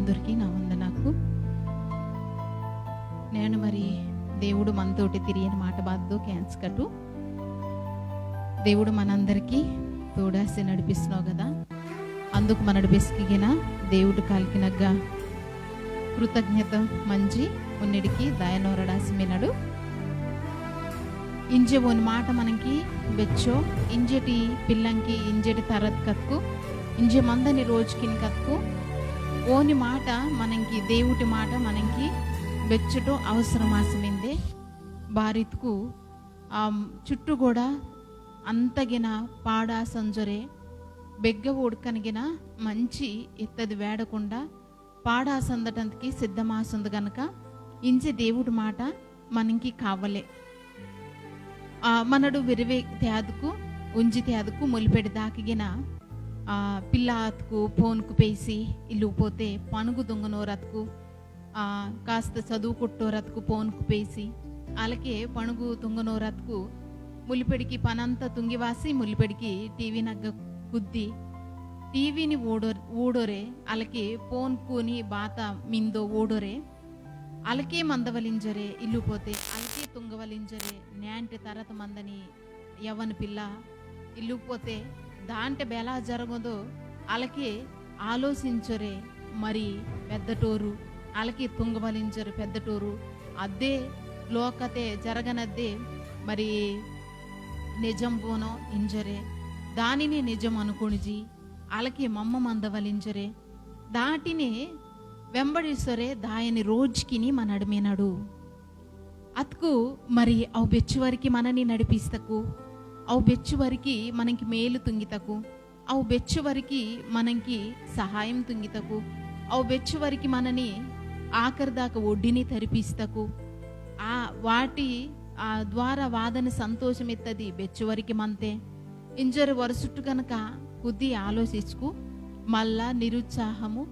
అందరికీ నా వందనాలు. నేను మరి దేవుడు మనతోటి తిరిగిన మాట బాధతో క్యాన్స్ కట్టు దేవుడు మనందరికీ తోడాసి నడిపిస్తున్నావు కదా, అందుకు మన బెస్కిగిన దేవుడు కాల్కినగ్గా కృతజ్ఞత మంచి ఉన్నిడికి దయనోరడాసి మినడు ఇంజೆ ಒಂದು మాట మనకి బెచ్చో ఇంజటి పిల్లంకి ఇంజటి తరత్ కత్కు ఇంజೆ మందని రోజుకి కత్కు ఓని మాట మనకి దేవుడి మాట మనకి బెచ్చటో అవసరం ఆసమిందే బారిత్కు చుట్టూ కూడా అంతగిన పాడా సంజొరే బెగ్గ ఉడకనిగిన మంచి ఎత్తది వేడకుండా పాడా సందటందుకి సిద్ధమాసుంది గనక ఇంజೆ దేవుడి మాట మనకి కావలే. మనడు విరివే తేదకు ఉంజి తేదకు ములిపెడి దాకిగిన పిల్ల అతుకు ఫోన్కు పేసి ఇల్లు పోతే పనుగు దొంగనోరతుకు కాస్త చదువు కొట్టోరతుకు ఫోన్కు పేసి అలాగే పనుగు తుంగనోరతుకు ములిపెడికి పనంతా తుంగివాసి ములిపెడికి టీవీ నగ్గ కుద్ది టీవీని ఊడోరే అలాగే ఫోన్కుని బాత మిందో ఓడోరే అలకే మందవలింజరే ఇల్లు పోతే అలకే తుంగవలింజరే న్యాంటి తరత మందని యవన పిల్ల ఇల్లు పోతే దాంటే బెలా జరగదో అలకే ఆలోచించరే మరి పెద్దటోరు అలకి తుంగవలింజరు పెద్దటోరు అద్దే లోకతే జరగనద్దే మరి నిజం పోనో ఇంజరే దానిని నిజం అనుకునిజి అలకి మమ్మ మందవలింజరే దాటిని వెంబడిసరే దాయని రోజుకిని మన నడిమినాడు అతుకు మరి అవు బెచ్చువరికి మనని నడిపిస్తకు అవు బెచ్చువరికి మనకి మేలు తుంగితకు అవు బెచ్చువరికి మనకి సహాయం తుంగితకు అవు బెచ్చువరికి మనని ఆఖరి దాకా ఒడ్డిని తరిపిస్తకు వాటి ద్వారా వాదన సంతోషం ఎత్తది బెచ్చువరికి మంతే ఇంజరు వరుసుట్టు కనుక కొద్ది ఆలోచించుకు మళ్ళా నిరుత్సాహము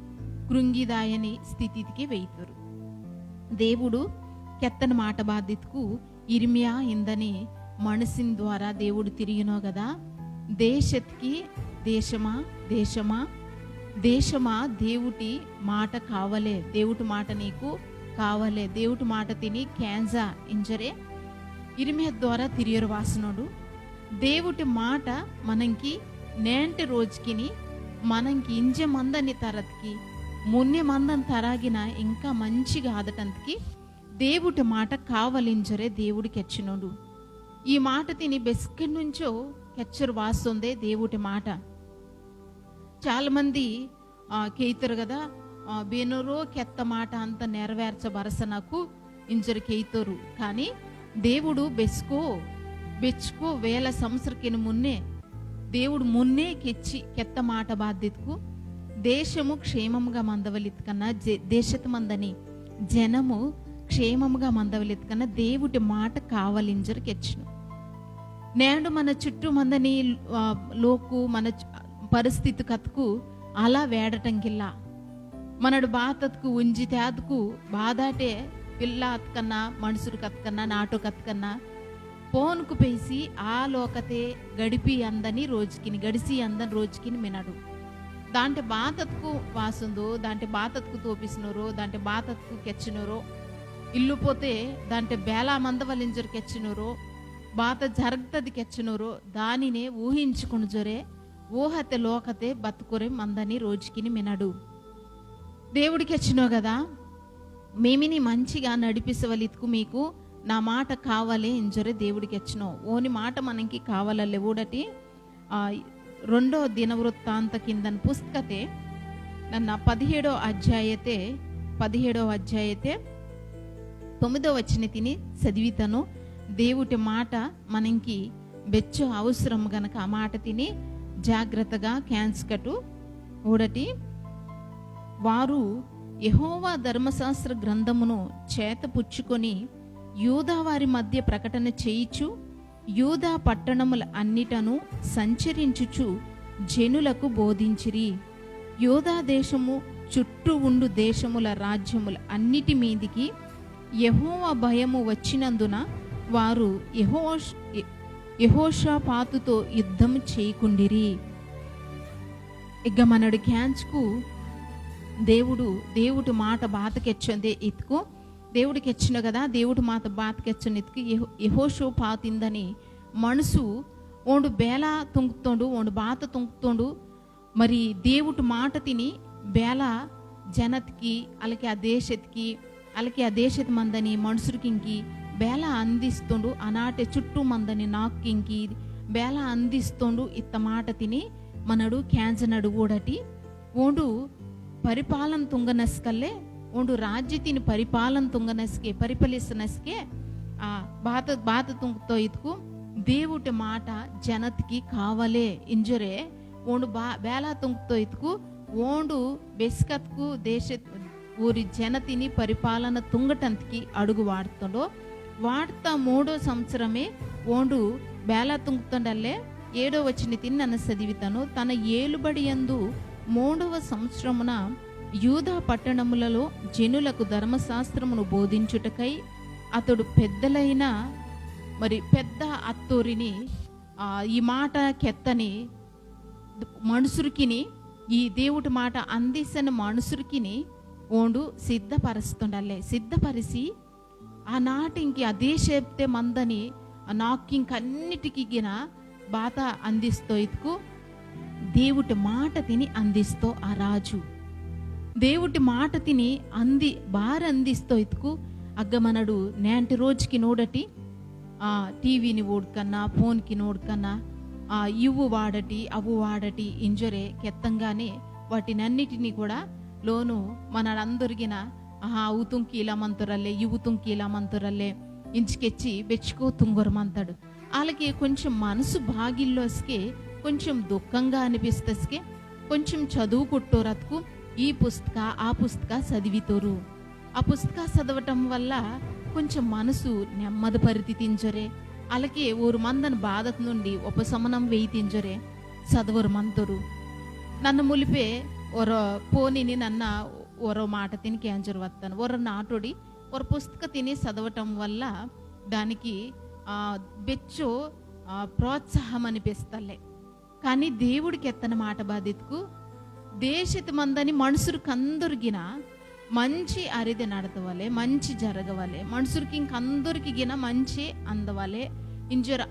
కృంగిదాయని స్థితికి వెయ్యరు. దేవుడు కెత్తన మాట బాధితుకు ఇర్మియా ఇందని మనసిన్ ద్వారా దేవుడు తిరిగినో కదా, దేశత్కి దేశమా దేశమా దేశమా దేవుటి మాట కావలే, దేవుటి మాట నీకు కావలే, దేవుటి మాట తిని క్యాన్జా ఇంజరే ఇర్మియా ద్వారా తిరియరు వాసనోడు. దేవుటి మాట మనకి నేంటి రోజుకిని మనకి ఇంజె మందని తరత్కి మున్నె మందం తరాగిన ఇంకా మంచిగా ఆదటందుకి దేవుడి మాట కావలించరే దేవుడికి ఎచ్చినోడు. ఈ మాట తిని బెస్కి నుంచో కెచ్చరు వాస్తుందే దేవుడి మాట. చాలా మంది కేయితరు కదా, బెనరో కెత్త మాట అంత నెరవేర్చబరస నాకు ఇంజరు కేయితరు. కానీ దేవుడు బెచ్చుకో వేల సంవత్సరకిని మున్నే దేవుడు మున్నే కెత్త మాట బాధ్యతకు దేశము క్షేమముగా మందవలిత్కన్నా దేశత మందని జనము క్షేమముగా మందవలిత్కన్నా దేవుడి మాట కావలింజరు కెచ్చును. నేడు మన చుట్టూ మందని లోకు మన పరిస్థితి కత్కు అలా వేడటం గిల్లా మనడు బాతకు ఉంజి తేదకు బాదాటే పిల్ల అతకన్నా మనుషులు కత్కన్నా నాటో కత్కన్నా ఫోన్కు పేసి ఆ లోకతే గడిపి అందని రోజుకిని గడిసి అందని రోజుకిని మినడు. దాంటే బాతత్కు వాసుందో దాంటే బాతత్కు తోపిసినోరో దాంటే బాతత్కు కెచ్చినోరో ఇల్లు పోతే దాంటే బేలా మందవలింజరు కెచ్చినోరో బాత జరగతది కెచ్చినోరో దానినే ఊహించుకుని జొరే ఊహతే లోకతే బతుకురే మందని రోజుకిని మినడు. దేవుడికి వచ్చినో కదా, మేమిని మంచిగా నడిపిసవలిత్కు మీకు నా మాట కావాలే ఇంజరే దేవుడికి వచ్చినో ఓని మాట మనకి కావాలలే ఊడటి 2వ దినవృత్తాంత కిందన పుస్తకతే నన్న 17వ అధ్యాయతే 9వ వచన తిని చదివితను. దేవుడి మాట మనకి బెచ్చు అవసరం గనక ఆ మాట తిని జాగ్రత్తగా క్యాన్స్కటు ఊడటి వారు యెహోవా ధర్మశాస్త్ర గ్రంథమును చేత పుచ్చుకొని యూదా వారి మధ్య ప్రకటన చేయిచు యూదా పట్టణముల అన్నిటను సంచరించుచు జనులకు బోధించిరి. యూదా దేశము చుట్టూ ఉండు దేశముల రాజ్యముల అన్నిటి మీదికి యెహోవా భయము వచ్చినందున వారు యెహోషాపాతుతో యుద్ధము చేయకుండిరి. ఇక మనడు క్యాన్స్కు దేవుడు మాట ಬಾತಕೆಚ್ಚೊಂದೆ ಇತ್ಕು దేవుడికి ಹೆಚ್ಚಿನ కదా దేవుడు ಮಾತ ಬಾತಕೆಚ್ಚೊಂದು ಇತ್ಕು ಯೆಹೋಷಾಫಾತಿಂదని మనసు ఓండు బేల తుంగుతోండు ఓండు బాత తుంగుతోండు మరి దేవుడు మాట తిని బేల ಜನತ್ಕಿ ಅಲಕೆ ಆ ದೇಶದ ಮಂದನಿ ಮನುಷ್ಯರಿಗಿಂಕಿ ಬೇಲ ಅಂದಿಸ್ತೊಂಡು ಅನಾಟೆ చుట్టూ మందని నాక్కింకి ಬೇಲ అందిస్తోండు ఇత్త మాట తిని మనడు క్యాంజనడు ఓడటి ఓండు పరిపాలన తుంగనస్కల్లే ఓండు ರಾಜ್ಯತಿನ ಪರಿಪಾಲನ ತುಂಗನಸ್ಕೆ ಪರಿಪಾಲಿಸನಸ್ಕೆ ಆ ಬಾತ ತುಂಗತೋ ಇದ್ಕು దేవుటి మాట ಜನತ್ಕಿ ಕಾವಲೆ ಇಂಜೊರೆ ಓಂಡು ಬೇಲ ತುಂಗತೋ ಇದ್ಕು ఓండు బెస్కత్కు దేశ ఊరి జనతిని పరిపాలన తుంగటంతికి అడుగు వాడుతా 3వ సంవత్సరమే ఓండు బేల తుంగుతుండల్లే 7వ వచనం తిన్న చదివితాను. తన ఏలుబడి యందు 3వ సంవత్సరమున యూదా పట్టణములలో జనులకు ధర్మశాస్త్రమును బోధించుటకై అతడు పెద్దలైన మరి పెద్ద అత్తూరిని ఈ మాట కెత్తని మనుషురికిని ఈ దేవుడి మాట అందిసిన మనుషురికిని ఓండు సిద్ధపరిచి ఆనాటి ఇంక అదే చెప్తే మందని నాకు ఇంకన్నిటికీ గిన బాత అందిస్తో ఇతుకు దేవుడి మాట తిని అందిస్తో ఆ రాజు దేవుడి మాట తిని అందిస్తో ఇతుకు అగ్గమనడు నేంటి రోజుకి నోడటి టీవీని ఓడ్కన్నా ఫోన్కి నోడ్కన్నా ఇవ్వు వాడటి అవు వాడటి ఇంజొరే కెత్తంగానే వాటినన్నిటినీ కూడా లోను మనడందరిగిన ಅವು ತುಂಕಿ ಇಲ್ಲ ಮಂತರಲ್ಲೇ ಇವು ತುಂಕಿ ಇಲ್ಲ ಮಂತರಲ್ಲೇ ఇంచుకెచ్చి బెచ్చుకో తుంగరమంతాడు. వాళ్ళకి కొంచెం మనసు బాగిల్లోస్కే కొంచెం దుఃఖంగా అనిపిస్తస్కే కొంచెం చదువు కొట్టోరత్కు ఈ పుస్తక ఆ పుస్తక చదివితోరు. ఆ పుస్తక చదవటం వల్ల కొంచెం మనసు నెమ్మది పరిధి తింజరే అలాగే ఊరు మందని బాధ నుండి ఉపశమనం వేయి తింజరే చదవరు మంతరు. నన్ను ములిపే పోనీని నన్న ఓరో మాట తిని క్యాన్సర్ వస్తాను ఓర నాటోడి ఓర పుస్తక తిని చదవటం వల్ల దానికి బెచ్చు ప్రోత్సాహం అనిపిస్తలే. కానీ దేవుడికి ఎత్తన మాట బాధితుకు దేశత మందని మనుషురికి అందరిగిన మంచి అరిది నడతవలే మంచి జరగవలే మనుషురికి ఇంకందరికి గిన మంచి అందవలే ఇంజర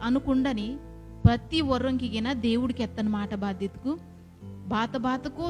అనుకుండని ప్రతి ఒర్రంకి గిన దేవుడికి ఎత్తన మాట బాధితుకు బాతకు